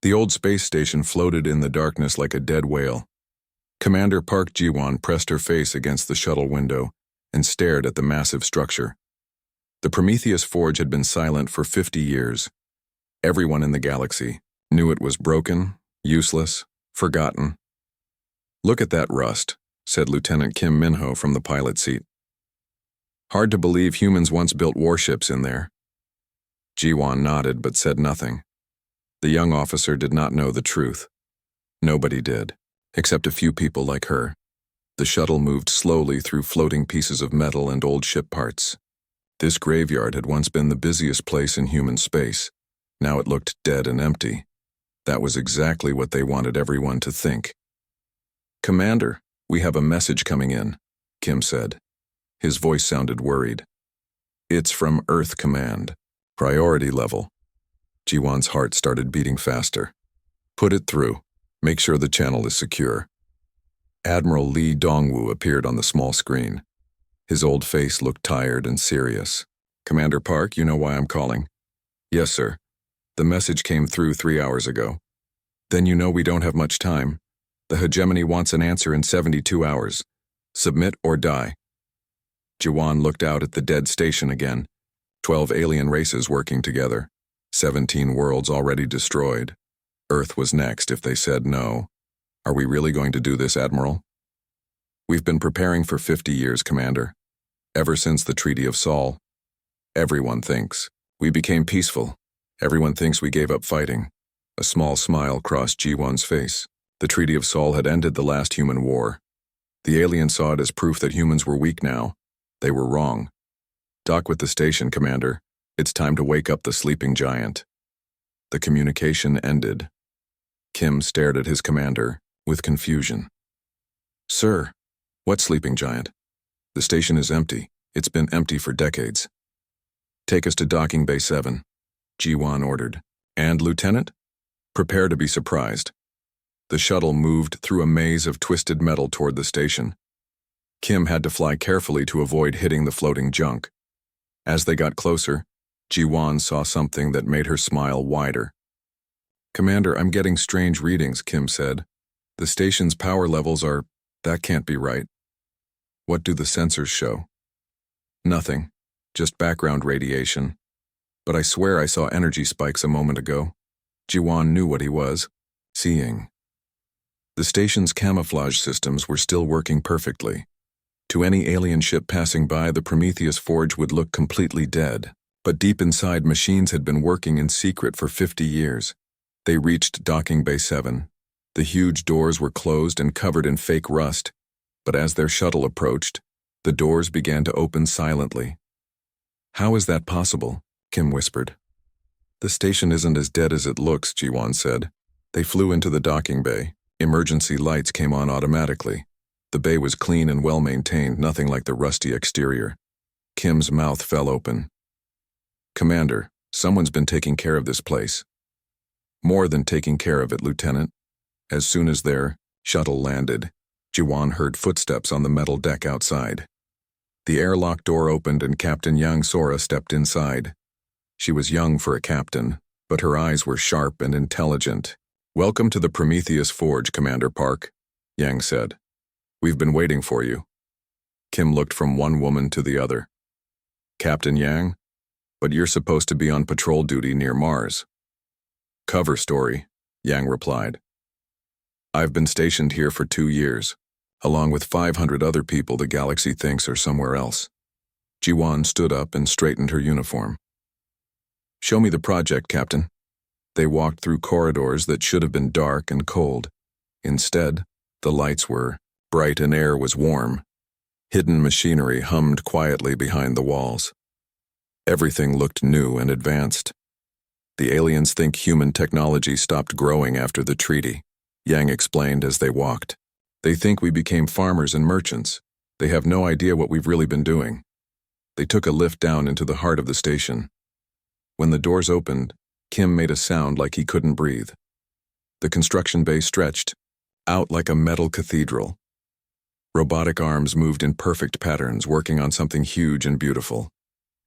The old space station floated in the darkness like a dead whale. Commander Park Ji-won pressed her face against the shuttle window and stared at the massive structure. The Prometheus Forge had been silent for 50 years. Everyone in the galaxy knew it was broken, useless, forgotten. "Look at that rust," said Lieutenant Kim Min-ho from the pilot seat. "Hard to believe humans once built warships in there." Ji-won nodded but said nothing. The young officer did not know the truth. Nobody did, except a few people like her. The shuttle moved slowly through floating pieces of metal and old ship parts. This graveyard had once been the busiest place in human space. Now it looked dead and empty. That was exactly what they wanted everyone to think. "Commander, we have a message coming in," Kim said. His voice sounded worried. "It's from Earth Command. Priority level." Ji-won's heart started beating faster. "Put it through. Make sure the channel is secure." Admiral Lee Dongwoo appeared on the small screen. His old face looked tired and serious. "Commander Park, you know why I'm calling?" "Yes, sir. The message came through 3 hours ago." "Then you know we don't have much time. The hegemony wants an answer in 72 hours. Submit or die." Ji-won looked out at the dead station again. 12 alien races working together. 17 worlds already destroyed. Earth was next if they said no. "Are we really going to do this, Admiral?" "We've been preparing for 50 years, Commander. Ever since the Treaty of Sol. Everyone thinks we became peaceful. Everyone thinks we gave up fighting." A small smile crossed Ji-won's face. The Treaty of Sol had ended the last human war. The aliens saw it as proof that humans were weak now. They were wrong. "Dock with the station, Commander. It's time to wake up the sleeping giant." The communication ended. Kim stared at his commander with confusion. "Sir, what sleeping giant? The station is empty. It's been empty for decades." "Take us to Docking Bay 7, Ji-won ordered. "And, Lieutenant? Prepare to be surprised." The shuttle moved through a maze of twisted metal toward the station. Kim had to fly carefully to avoid hitting the floating junk. As they got closer, Ji-won saw something that made her smile wider. "Commander, I'm getting strange readings," Kim said. "The station's power levels are... That can't be right." "What do the sensors show?" "Nothing. Just background radiation. But I swear I saw energy spikes a moment ago." Ji-won knew what he was seeing. The station's camouflage systems were still working perfectly. To any alien ship passing by, the Prometheus Forge would look completely dead. But deep inside, machines had been working in secret for 50 years. They reached Docking Bay 7. The huge doors were closed and covered in fake rust, but as their shuttle approached, the doors began to open silently. "How is that possible?" Kim whispered. "The station isn't as dead as it looks," Ji-won said. They flew into the docking bay. Emergency lights came on automatically. The bay was clean and well-maintained, nothing like the rusty exterior. Kim's mouth fell open. "Commander, someone's been taking care of this place." "More than taking care of it, Lieutenant." As soon as their shuttle landed, Ji-won heard footsteps on the metal deck outside. The airlock door opened and Captain Yang Sora stepped inside. She was young for a captain, but her eyes were sharp and intelligent. "Welcome to the Prometheus Forge, Commander Park," Yang said. "We've been waiting for you." Kim looked from one woman to the other. "Captain Yang? But you're supposed to be on patrol duty near Mars." "Cover story," Yang replied. "I've been stationed here for 2 years, along with 500 other people the galaxy thinks are somewhere else." Ji-won stood up and straightened her uniform. "Show me the project, Captain." They walked through corridors that should have been dark and cold. Instead, the lights were bright and air was warm. Hidden machinery hummed quietly behind the walls. Everything looked new and advanced. "The aliens think human technology stopped growing after the treaty," Yang explained as they walked. "They think we became farmers and merchants. They have no idea what we've really been doing." They took a lift down into the heart of the station. When the doors opened, Kim made a sound like he couldn't breathe. The construction bay stretched out like a metal cathedral. Robotic arms moved in perfect patterns, working on something huge and beautiful.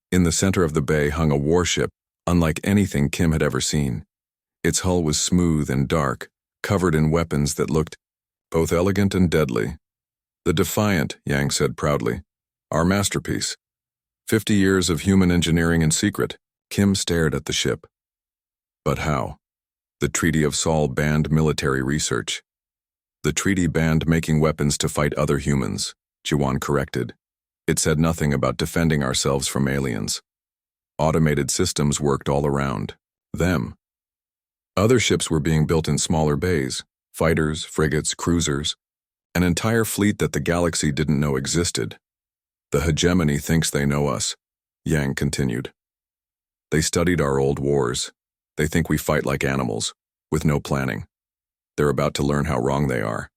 In the center of the bay hung a warship, unlike anything Kim had ever seen. Its hull was smooth and dark, covered in weapons that looked both elegant and deadly. "The Defiant," Yang said proudly. "Our masterpiece. 50 years of human engineering in secret." Kim stared at the ship. "But how?" "The Treaty of Saul banned military research." "The treaty banned making weapons to fight other humans," Jiwan corrected. "It said nothing about defending ourselves from aliens. Automated systems worked all around them. Other ships were being built in smaller bays, fighters, frigates, cruisers, an entire fleet that the galaxy didn't know existed. The hegemony thinks they know us," Yang continued. "They studied our old wars. They think we fight like animals, with no planning. They're about to learn how wrong they are."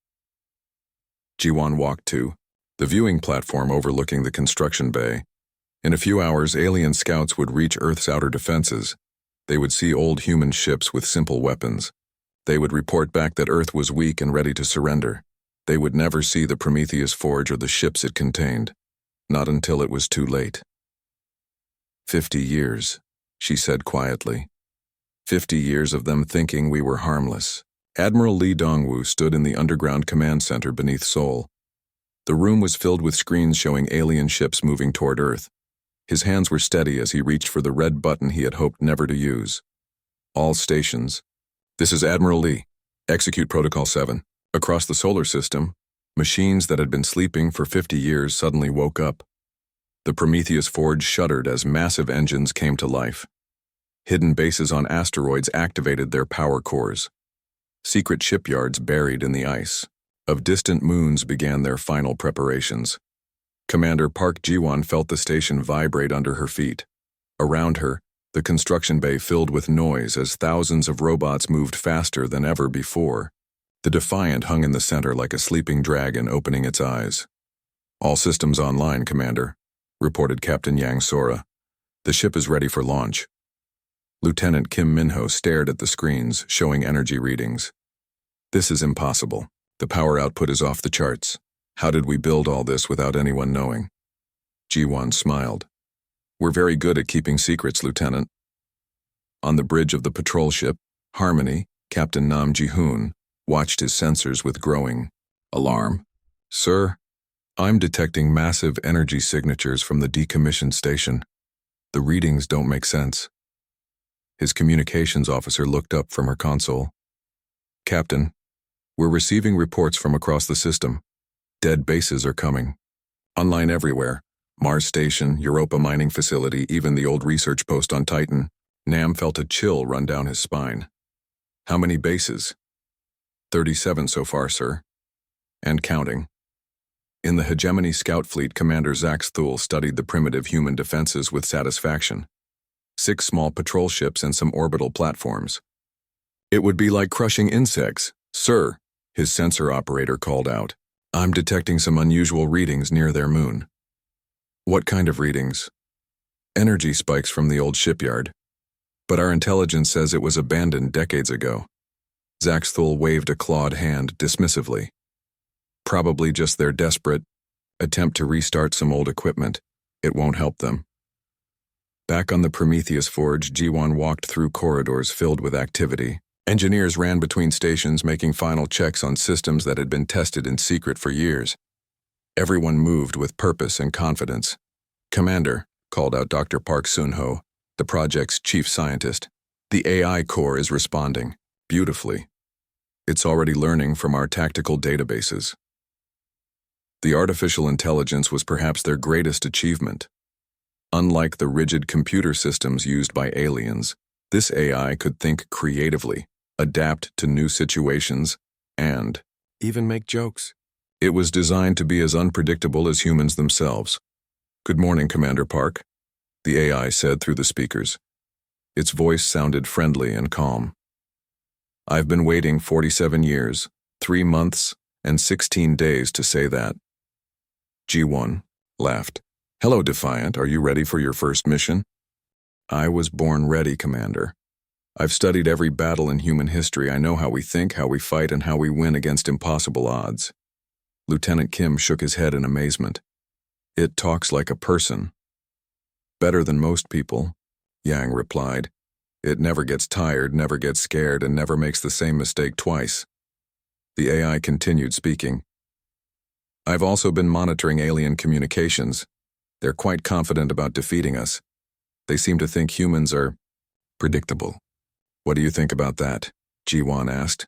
Jiwan walked to the viewing platform overlooking the construction bay. In a few hours, alien scouts would reach Earth's outer defenses. They would see old human ships with simple weapons. They would report back that Earth was weak and ready to surrender. They would never see the Prometheus Forge or the ships it contained. Not until it was too late. 50 years, she said quietly. 50 years of them thinking we were harmless. Admiral Lee Dongwu stood in the underground command center beneath Seoul. The room was filled with screens showing alien ships moving toward Earth. His hands were steady as he reached for the red button he had hoped never to use. "All stations. This is Admiral Lee. Execute Protocol 7. Across the solar system, machines that had been sleeping for 50 years suddenly woke up. The Prometheus Forge shuddered as massive engines came to life. Hidden bases on asteroids activated their power cores. Secret shipyards buried in the ice of distant moons began their final preparations. Commander Park Ji-won felt the station vibrate under her feet. Around her, the construction bay filled with noise as thousands of robots moved faster than ever before. The Defiant hung in the center like a sleeping dragon opening its eyes. "All systems online, Commander," reported Captain Yang Sora. "The ship is ready for launch." Lieutenant Kim Minho stared at the screens, showing energy readings. "This is impossible. The power output is off the charts. How did we build all this without anyone knowing?" Ji-won smiled. "We're very good at keeping secrets, Lieutenant." On the bridge of the patrol ship, Harmony, Captain Nam Ji-hoon, watched his sensors with growing alarm. "Sir, I'm detecting massive energy signatures from the decommissioned station. The readings don't make sense." His communications officer looked up from her console. "Captain, we're receiving reports from across the system. Dead bases are coming. Online everywhere. Mars Station, Europa mining facility, even the old research post on Titan." Nam felt a chill run down his spine. "How many bases?" 37 so far, sir. And counting." In the Hegemony Scout Fleet, Commander Zax Thule studied the primitive human defenses with satisfaction. 6 small patrol ships and some orbital platforms. "It would be like crushing insects, sir," his sensor operator called out. "I'm detecting some unusual readings near their moon." "What kind of readings?" "Energy spikes from the old shipyard. But our intelligence says it was abandoned decades ago." Zax Thule waved a clawed hand dismissively. "Probably just their desperate attempt to restart some old equipment. It won't help them." Back on the Prometheus Forge, Ji-won walked through corridors filled with activity. Engineers ran between stations making final checks on systems that had been tested in secret for years. Everyone moved with purpose and confidence. "Commander," called out Dr. Park Sun-ho, the project's chief scientist, "the AI core is responding beautifully. It's already learning from our tactical databases." The artificial intelligence was perhaps their greatest achievement. Unlike the rigid computer systems used by aliens, this AI could think creatively, adapt to new situations, and even make jokes. It was designed to be as unpredictable as humans themselves. "Good morning, Commander Park," the AI said through the speakers. Its voice sounded friendly and calm. "I've been waiting 47 years, 3 months, and 16 days to say that." Ji-won laughed. "Hello, Defiant. Are you ready for your first mission?" "I was born ready, Commander. I've studied every battle in human history. I know how we think, how we fight, and how we win against impossible odds." Lieutenant Kim shook his head in amazement. "It talks like a person." "Better than most people," Yang replied. It never gets tired, never gets scared, and never makes the same mistake twice. The AI continued speaking. I've also been monitoring alien communications. They're quite confident about defeating us. They seem to think humans are predictable. What do you think about that? Jiwan asked.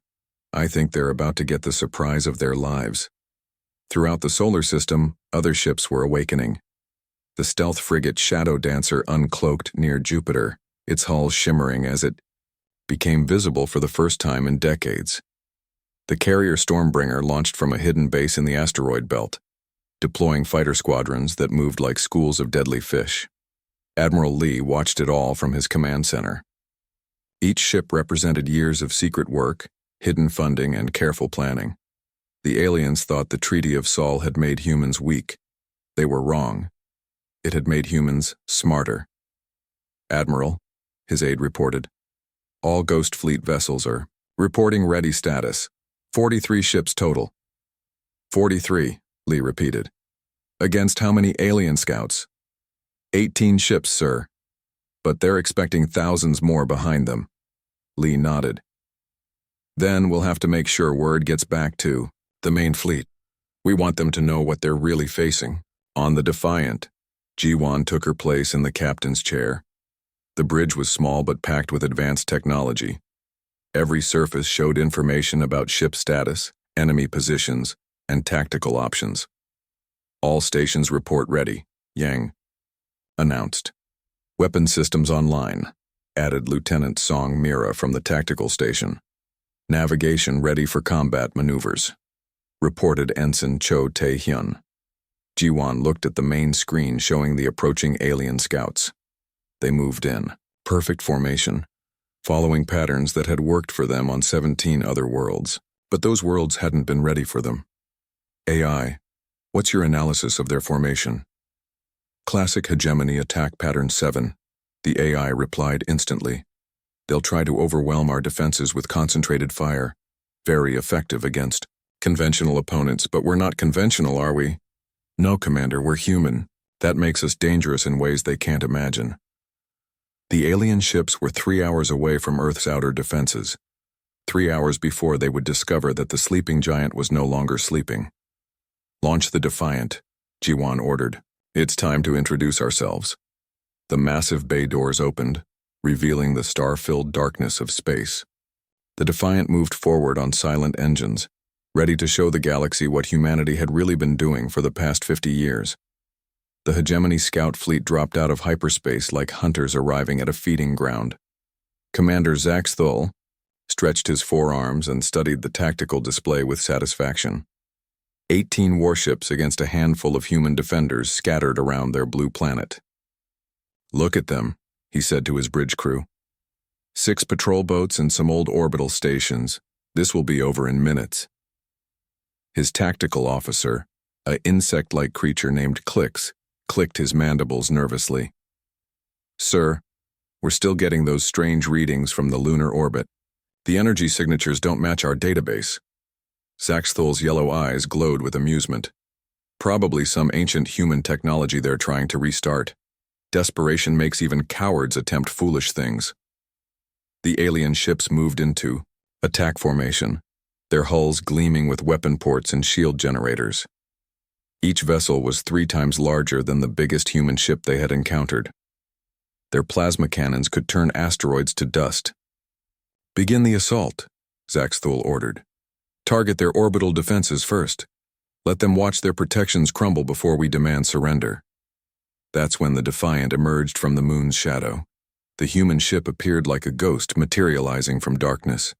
I think they're about to get the surprise of their lives. Throughout the solar system, other ships were awakening. The stealth frigate Shadow Dancer uncloaked near Jupiter, its hull shimmering as it became visible for the first time in decades. The carrier Stormbringer launched from a hidden base in the asteroid belt, deploying fighter squadrons that moved like schools of deadly fish. Admiral Lee watched it all from his command center. Each ship represented years of secret work, hidden funding, and careful planning. The aliens thought the Treaty of Sol had made humans weak. They were wrong. It had made humans smarter. Admiral, his aide reported, all Ghost Fleet vessels are reporting ready status. 43 ships total. 43, Lee repeated. Against how many alien scouts? 18 ships, sir. But they're expecting thousands more behind them. Lee nodded. Then we'll have to make sure word gets back to the main fleet. We want them to know what they're really facing. On the Defiant, Jiwan took her place in the captain's chair. The bridge was small but packed with advanced technology. Every surface showed information about ship status, enemy positions, and tactical options. All stations report ready, Yang announced. Weapon systems online, added Lieutenant Song Mira from the tactical station. Navigation ready for combat maneuvers, reported Ensign Cho Tae-hyun. Jiwan looked at the main screen showing the approaching alien scouts. They moved in, perfect formation, following patterns that had worked for them on 17 other worlds. But those worlds hadn't been ready for them. AI, what's your analysis of their formation? Classic Hegemony Attack Pattern 7, the AI replied instantly. They'll try to overwhelm our defenses with concentrated fire. Very effective against conventional opponents, but we're not conventional, are we? No, Commander, we're human. That makes us dangerous in ways they can't imagine. The alien ships were 3 hours away from Earth's outer defenses. 3 hours before they would discover that the sleeping giant was no longer sleeping. Launch the Defiant, Jiwan ordered. It's time to introduce ourselves. The massive bay doors opened, revealing the star-filled darkness of space. The Defiant moved forward on silent engines, ready to show the galaxy what humanity had really been doing for the past 50 years. The Hegemony scout fleet dropped out of hyperspace like hunters arriving at a feeding ground. Commander Zaxthul stretched his forearms and studied the tactical display with satisfaction. 18 warships against a handful of human defenders scattered around their blue planet. Look at them, he said to his bridge crew. 6 patrol boats and some old orbital stations. This will be over in minutes. His tactical officer, an insect-like creature named Clicks, clicked his mandibles nervously. Sir, we're still getting those strange readings from the lunar orbit. The energy signatures don't match our database. Zaxthul's yellow eyes glowed with amusement. Probably some ancient human technology they're trying to restart. Desperation makes even cowards attempt foolish things. The alien ships moved into attack formation, their hulls gleaming with weapon ports and shield generators. Each vessel was 3 times larger than the biggest human ship they had encountered. Their plasma cannons could turn asteroids to dust. Begin the assault, Zaxthul ordered. Target their orbital defenses first. Let them watch their protections crumble before we demand surrender. That's when the Defiant emerged from the moon's shadow. The human ship appeared like a ghost materializing from darkness.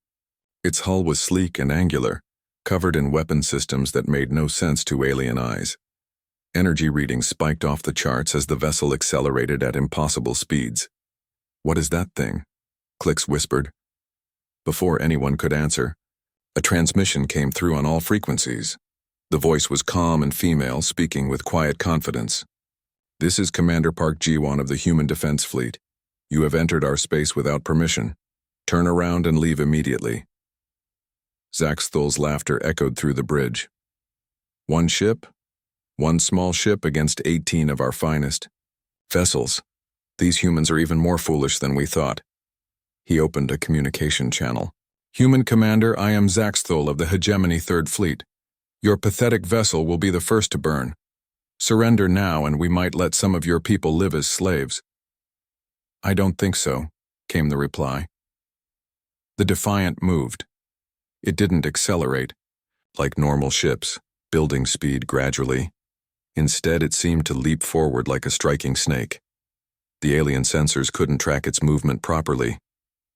Its hull was sleek and angular, covered in weapon systems that made no sense to alien eyes. Energy readings spiked off the charts as the vessel accelerated at impossible speeds. What is that thing? Clicks whispered. Before anyone could answer, a transmission came through on all frequencies. The voice was calm and female, speaking with quiet confidence. This is Commander Park Jiwan of the Human Defense Fleet. You have entered our space without permission. Turn around and leave immediately. Zaxthul's laughter echoed through the bridge. 1 ship? 1 small ship against 18 of our finest. Vessels. These humans are even more foolish than we thought. He opened a communication channel. "Human Commander, I am Zaxthul of the Hegemony Third Fleet. Your pathetic vessel will be the first to burn. Surrender now and we might let some of your people live as slaves." "I don't think so," came the reply. The Defiant moved. It didn't accelerate, like normal ships, building speed gradually. Instead, it seemed to leap forward like a striking snake. The alien sensors couldn't track its movement properly.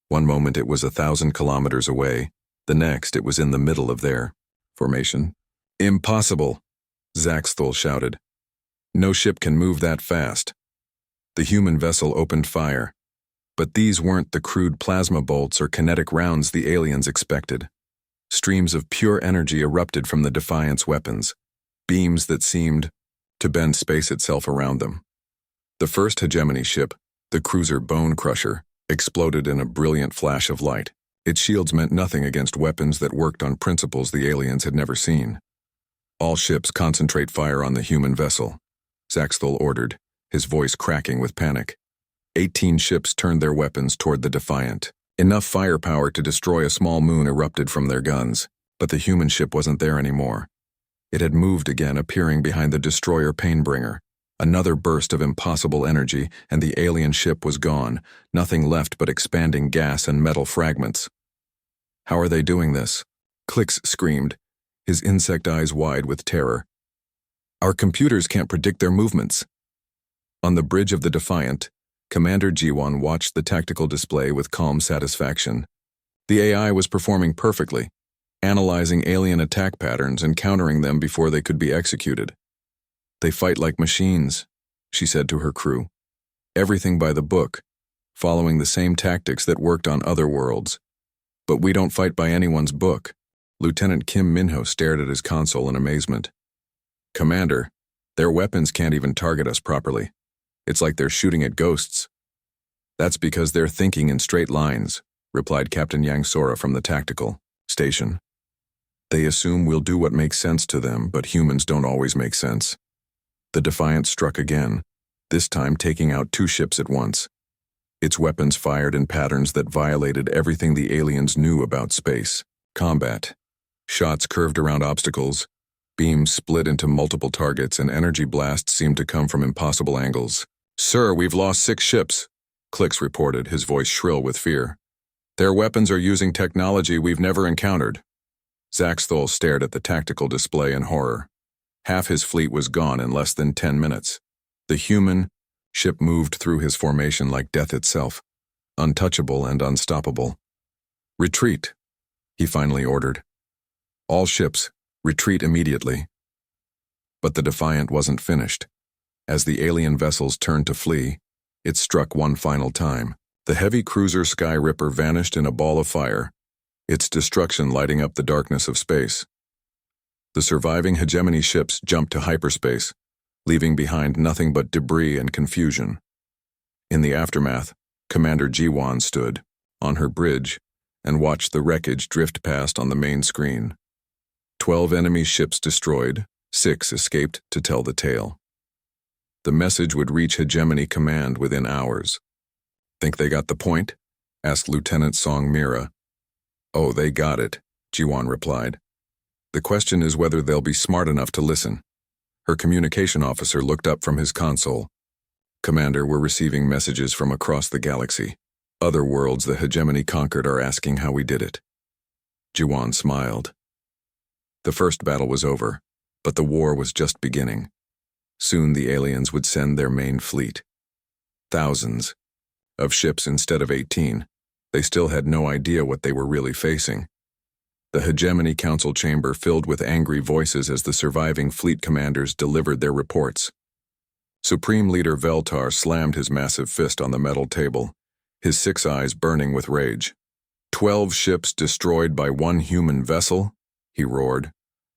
One moment it was 1,000 kilometers away, the next it was in the middle of their formation. "Impossible," Zaxthul shouted. "No ship can move that fast." The human vessel opened fire, but these weren't the crude plasma bolts or kinetic rounds the aliens expected. Streams of pure energy erupted from the Defiant's weapons, beams that seemed to bend space itself around them. The first Hegemony ship, the cruiser Bone Crusher, exploded in a brilliant flash of light. Its shields meant nothing against weapons that worked on principles the aliens had never seen. "All ships concentrate fire on the human vessel," Zaxthul ordered, his voice cracking with panic. 18 ships turned their weapons toward the Defiant. Enough firepower to destroy a small moon erupted from their guns, but the human ship wasn't there anymore. It had moved again, appearing behind the destroyer Painbringer. Another burst of impossible energy, and the alien ship was gone, nothing left but expanding gas and metal fragments. "How are they doing this?" Clix screamed, his insect eyes wide with terror. "Our computers can't predict their movements." On the bridge of the Defiant, Commander Jiwan watched the tactical display with calm satisfaction. The AI was performing perfectly, analyzing alien attack patterns and countering them before they could be executed. "They fight like machines," she said to her crew. "Everything by the book, following the same tactics that worked on other worlds. But we don't fight by anyone's book." Lieutenant Kim Minho stared at his console in amazement. "Commander, their weapons can't even target us properly. It's like they're shooting at ghosts." "That's because they're thinking in straight lines," replied Captain Yang Sora from the tactical station. "They assume we'll do what makes sense to them, but humans don't always make sense." The Defiant struck again, this time taking out 2 ships at once. Its weapons fired in patterns that violated everything the aliens knew about space combat. Shots curved around obstacles, beams split into multiple targets, and energy blasts seemed to come from impossible angles. "Sir, we've lost 6 ships," Clix reported, his voice shrill with fear. "Their weapons are using technology we've never encountered." Zaxthul stared at the tactical display in horror. Half his fleet was gone in less than 10 minutes. The human ship moved through his formation like death itself, untouchable and unstoppable. "Retreat," he finally ordered. "All ships, retreat immediately." But the Defiant wasn't finished. As the alien vessels turned to flee, it struck one final time. The heavy cruiser Sky Ripper vanished in a ball of fire, its destruction lighting up the darkness of space. The surviving Hegemony ships jumped to hyperspace, leaving behind nothing but debris and confusion. In the aftermath, Commander Jiwan stood on her bridge and watched the wreckage drift past on the main screen. 12 enemy ships destroyed, 6 escaped to tell the tale. The message would reach Hegemony Command within hours. "Think they got the point?" asked Lieutenant Song Mira. "Oh, they got it," Jiwan replied. "The question is whether they'll be smart enough to listen." Her communication officer looked up from his console. "Commander, we're receiving messages from across the galaxy. Other worlds the Hegemony conquered are asking how we did it." Jiwan smiled. The first battle was over, but the war was just beginning. Soon the aliens would send their main fleet. Thousands of ships instead of 18. They still had no idea what they were really facing. The Hegemony Council chamber filled with angry voices as the surviving fleet commanders delivered their reports. Supreme Leader Veltar slammed his massive fist on the metal table, his 6 eyes burning with rage. 12 ships destroyed by 1 human vessel? He roared.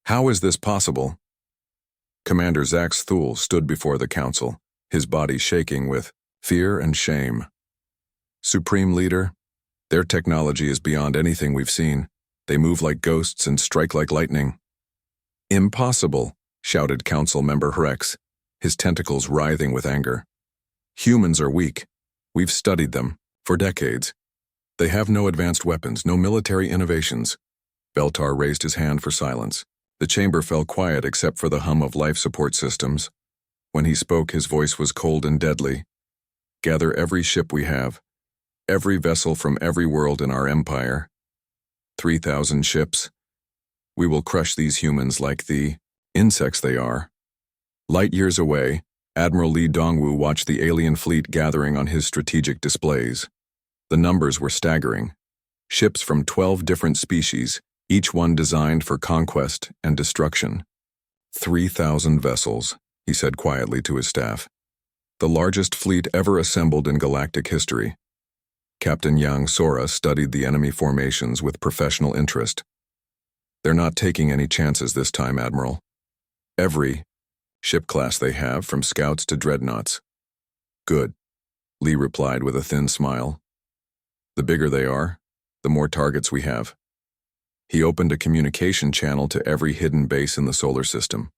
"How is this possible?" Commander Zaxthul stood before the council, his body shaking with fear and shame. "Supreme Leader, their technology is beyond anything we've seen. They move like ghosts and strike like lightning." "Impossible," shouted Council Member Hrex, his tentacles writhing with anger. "Humans are weak. We've studied them for decades. They have no advanced weapons, no military innovations. Beltar raised his hand for silence. The chamber fell quiet except for the hum of life support systems. When he spoke, his voice was cold and deadly. Gather every ship we have, every vessel from every world in our empire. 3,000 ships. We will crush these humans like the insects they are. Light years away, Admiral Li Dongwu watched the alien fleet gathering on his strategic displays. The numbers were staggering. Ships from 12 different species, each one designed for conquest and destruction. 3,000 vessels, he said quietly to his staff. The largest fleet ever assembled in galactic history. Captain Yang Sora studied the enemy formations with professional interest. They're not taking any chances this time, Admiral. Every ship class they have, from scouts to dreadnoughts. Good, Li replied with a thin smile. The bigger they are, the more targets we have. He opened a communication channel to every hidden base in the solar system.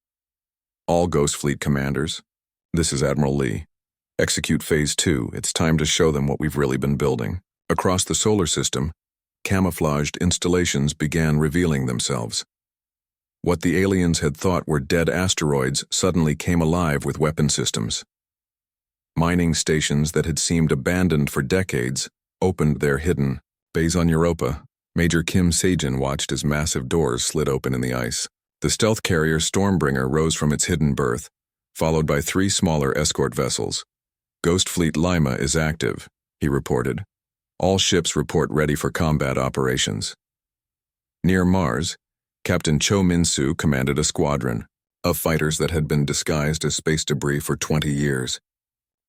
All Ghost Fleet commanders, this is Admiral Li. Execute Phase 2, it's time to show them what we've really been building. Across the solar system, camouflaged installations began revealing themselves. What the aliens had thought were dead asteroids suddenly came alive with weapon systems. Mining stations that had seemed abandoned for decades opened their hidden bays on Europa. Major Kim Sajin watched as massive doors slid open in the ice. The stealth carrier Stormbringer rose from its hidden berth, followed by 3 smaller escort vessels. Ghost Fleet Lima is active, he reported. All ships report ready for combat operations. Near Mars, Captain Cho Min-soo commanded a squadron of fighters that had been disguised as space debris for 20 years.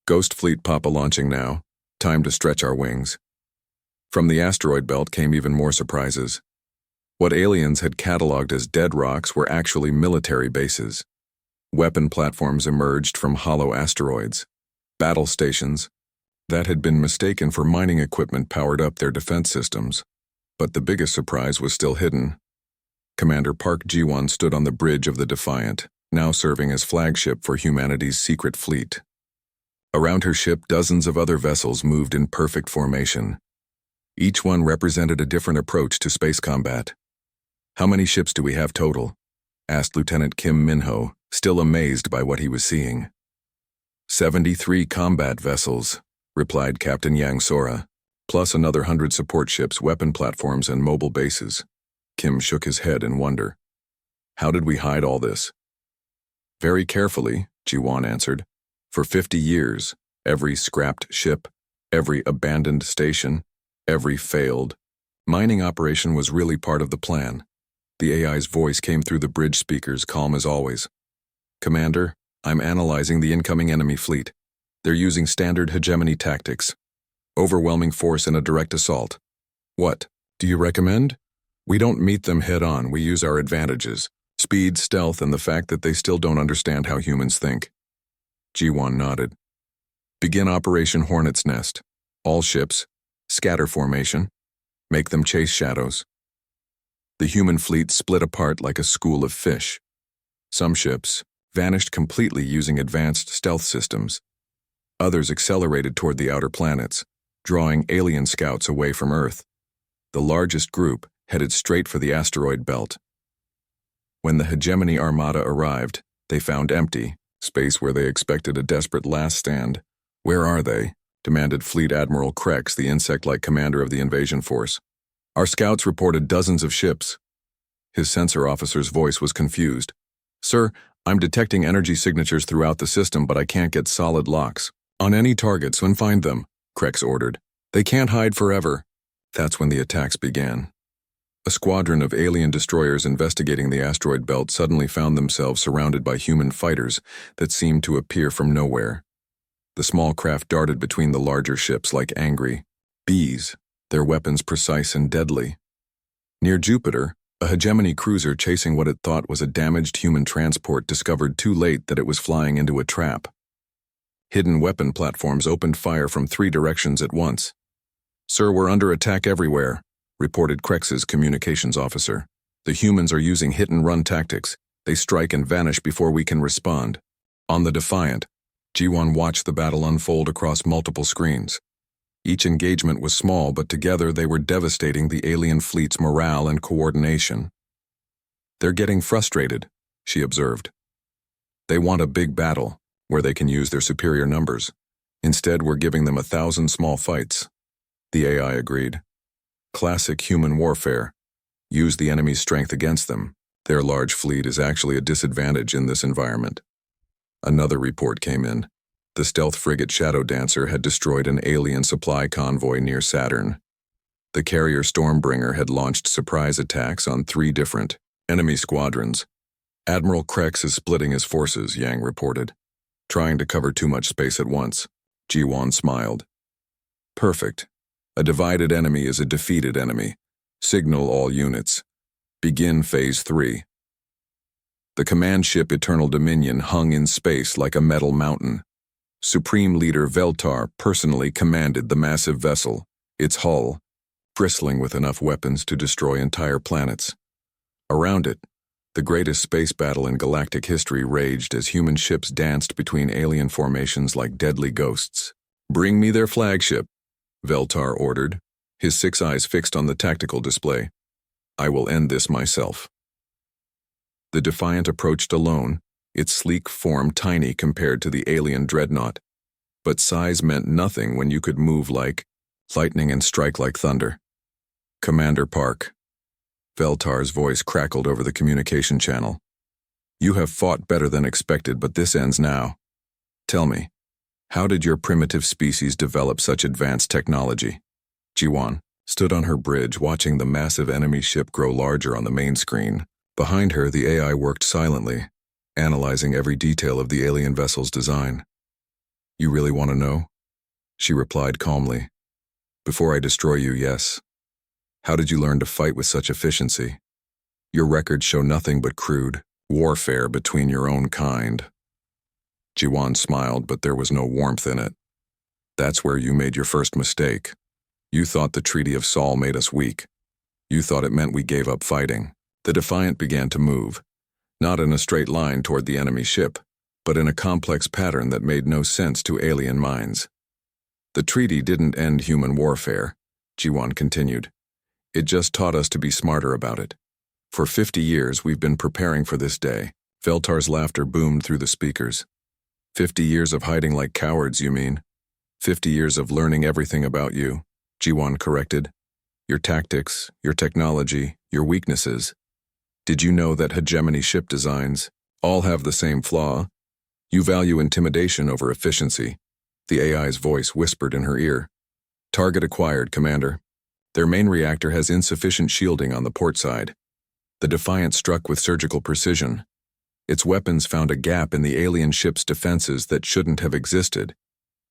Ghost Fleet Papa launching now. Time to stretch our wings. From the asteroid belt came even more surprises. What aliens had cataloged as dead rocks were actually military bases. Weapon platforms emerged from hollow asteroids. Battle stations that had been mistaken for mining equipment powered up their defense systems. But the biggest surprise was still hidden. Commander Park Ji-won stood on the bridge of the Defiant, now serving as flagship for humanity's secret fleet. Around her ship, dozens of other vessels moved in perfect formation. Each one represented a different approach to space combat. How many ships do we have total? Asked Lieutenant Kim Min-ho, still amazed by what he was seeing. 73 combat vessels, replied Captain Yang Sora, plus another 100 support ships, weapon platforms, and mobile bases. Kim shook his head in wonder. How did we hide all this? Very carefully, Ji-won answered. For 50 years, every scrapped ship, every abandoned station, every failed mining operation was really part of the plan. The AI's voice came through the bridge speakers, calm as always. Commander, I'm analyzing the incoming enemy fleet. They're using standard hegemony tactics. Overwhelming force in a direct assault. What do you recommend? We don't meet them head-on, we use our advantages. Speed, stealth, and the fact that they still don't understand how humans think. Ji-won nodded. Begin Operation Hornet's Nest. All ships, scatter formation. Make them chase shadows. The human fleet split apart like a school of fish. Some ships vanished completely using advanced stealth systems. Others accelerated toward the outer planets, drawing alien scouts away from Earth. The largest group headed straight for the asteroid belt. When the hegemony armada arrived, they found empty space where they expected a desperate last stand. Where are they? Demanded Fleet Admiral Krex, the insect-like commander of the invasion force. Our scouts reported dozens of ships. His sensor officer's voice was confused. Sir, I'm detecting energy signatures throughout the system, but I can't get solid locks. On any targets and find them, Krex ordered. They can't hide forever. That's when the attacks began. A squadron of alien destroyers investigating the asteroid belt suddenly found themselves surrounded by human fighters that seemed to appear from nowhere. The small craft darted between the larger ships like angry bees, their weapons precise and deadly. Near Jupiter, a hegemony cruiser chasing what it thought was a damaged human transport discovered too late that it was flying into a trap. Hidden weapon platforms opened fire from 3 directions at once. Sir, we're under attack everywhere, reported Krex's communications officer. The humans are using hit-and-run tactics. They strike and vanish before we can respond. On the Defiant, Ji-won watched the battle unfold across multiple screens. Each engagement was small, but together they were devastating the alien fleet's morale and coordination. "They're getting frustrated," she observed. "They want a big battle, where they can use their superior numbers. Instead, we're giving them 1,000 small fights." The AI agreed. "Classic human warfare. Use the enemy's strength against them. Their large fleet is actually a disadvantage in this environment." Another report came in. The stealth frigate Shadow Dancer had destroyed an alien supply convoy near Saturn. The carrier Stormbringer had launched surprise attacks on 3 different enemy squadrons. "Admiral Krex is splitting his forces," Yang reported. "Trying to cover too much space at once." Jiwan smiled. "Perfect. A divided enemy is a defeated enemy. Signal all units. Begin Phase 3. The command ship Eternal Dominion hung in space like a metal mountain. Supreme Leader Veltar personally commanded the massive vessel, its hull bristling with enough weapons to destroy entire planets. Around it, the greatest space battle in galactic history raged as human ships danced between alien formations like deadly ghosts. "Bring me their flagship," Veltar ordered, his 6 eyes fixed on the tactical display. "I will end this myself." The Defiant approached alone, its sleek form tiny compared to the alien dreadnought. But size meant nothing when you could move like lightning and strike like thunder. "Commander Park." Veltar's voice crackled over the communication channel. "You have fought better than expected, but this ends now. Tell me, how did your primitive species develop such advanced technology?" Jiwan stood on her bridge watching the massive enemy ship grow larger on the main screen. Behind her, the AI worked silently, analyzing every detail of the alien vessel's design. "You really want to know?" She replied calmly. "Before I destroy you, yes. How did you learn to fight with such efficiency? Your records show nothing but crude warfare between your own kind." Jiwan smiled, but there was no warmth in it. "That's where you made your first mistake. You thought the Treaty of Saul made us weak. You thought it meant we gave up fighting." The Defiant began to move, not in a straight line toward the enemy ship, but in a complex pattern that made no sense to alien minds. "The treaty didn't end human warfare," Jiwan continued. "It just taught us to be smarter about it. For 50 years we've been preparing for this day." Veltar's laughter boomed through the speakers. 50 years of hiding like cowards, you mean? 50 years of learning everything about you," Jiwan corrected. "Your tactics, your technology, your weaknesses. Did you know that hegemony ship designs all have the same flaw? You value intimidation over efficiency." The AI's voice whispered in her ear. "Target acquired, Commander. Their main reactor has insufficient shielding on the port side." The Defiant struck with surgical precision. Its weapons found a gap in the alien ship's defenses that shouldn't have existed,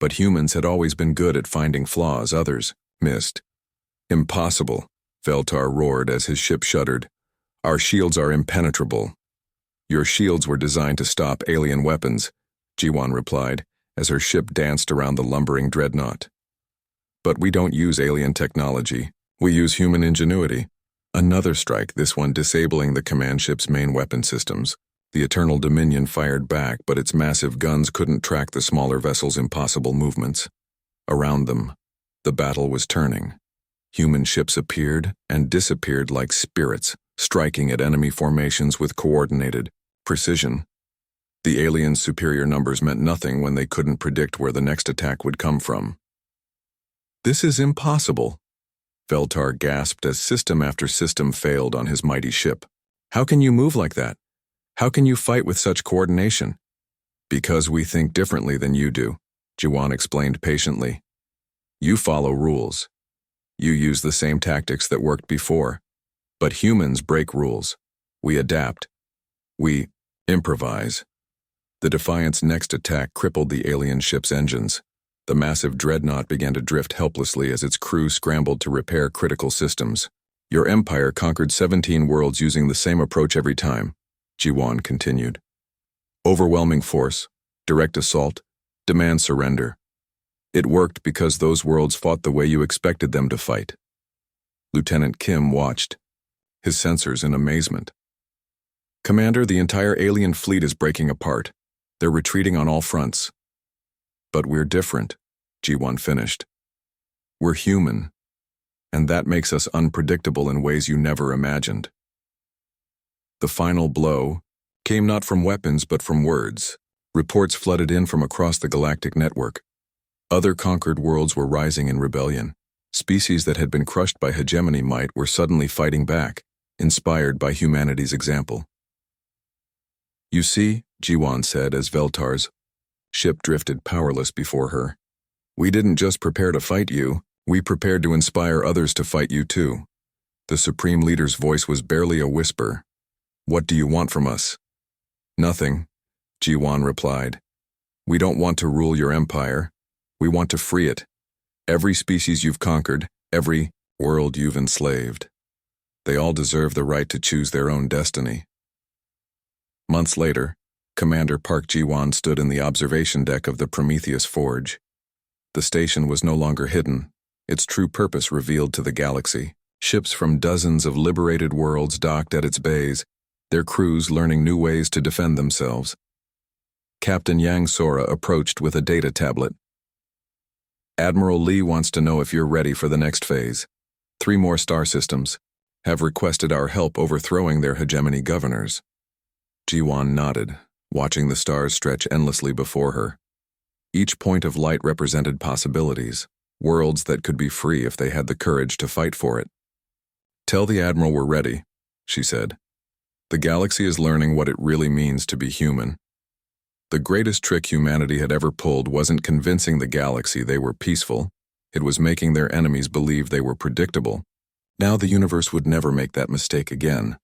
but humans had always been good at finding flaws others missed. "Impossible," Veltar roared as his ship shuddered. "Our shields are impenetrable." "Your shields were designed to stop alien weapons," Jiwan replied, as her ship danced around the lumbering dreadnought. "But we don't use alien technology. We use human ingenuity." Another strike, this one disabling the command ship's main weapon systems. The Eternal Dominion fired back, but its massive guns couldn't track the smaller vessel's impossible movements. Around them, the battle was turning. Human ships appeared and disappeared like spirits, striking at enemy formations with coordinated precision. The aliens' superior numbers meant nothing when they couldn't predict where the next attack would come from. "This is impossible," Veltar gasped as system after system failed on his mighty ship. "How can you move like that? How can you fight with such coordination?" "Because we think differently than you do," Jiwan explained patiently. "You follow rules. You use the same tactics that worked before. But humans break rules. We adapt. We improvise." The Defiant's next attack crippled the alien ship's engines. The massive dreadnought began to drift helplessly as its crew scrambled to repair critical systems. "Your empire conquered 17 worlds using the same approach every time," Jiwan continued. "Overwhelming force, direct assault, demand surrender. It worked because those worlds fought the way you expected them to fight." Lieutenant Kim watched, his sensors in amazement. "Commander, the entire alien fleet is breaking apart. They're retreating on all fronts." "But we're different," G1 finished. We're human, and that makes us unpredictable in ways you never imagined. The final blow came not from weapons but from words. Reports flooded in from across the galactic network. Other conquered worlds were rising in rebellion. Species that had been crushed by hegemony might were suddenly fighting back, inspired by humanity's example. You see, Jiwan said as Veltar's ship drifted powerless before her. We didn't just prepare to fight you, we prepared to inspire others to fight you too. The Supreme Leader's voice was barely a whisper. What do you want from us? Nothing, Jiwan replied. We don't want to rule your empire. We want to free it. Every species you've conquered, every world you've enslaved. They all deserve the right to choose their own destiny. Months later, Commander Park Ji-won stood in the observation deck of the Prometheus Forge. The station was no longer hidden, its true purpose revealed to the galaxy. Ships from dozens of liberated worlds docked at its bays, their crews learning new ways to defend themselves. Captain Yang Sora approached with a data tablet. Admiral Lee wants to know if you're ready for the next phase. 3 more star systems have requested our help overthrowing their hegemony governors. Ji-won nodded, watching the stars stretch endlessly before her. Each point of light represented possibilities, worlds that could be free if they had the courage to fight for it. Tell the Admiral we're ready, she said. The galaxy is learning what it really means to be human. The greatest trick humanity had ever pulled wasn't convincing the galaxy they were peaceful, it was making their enemies believe they were predictable. Now the universe would never make that mistake again.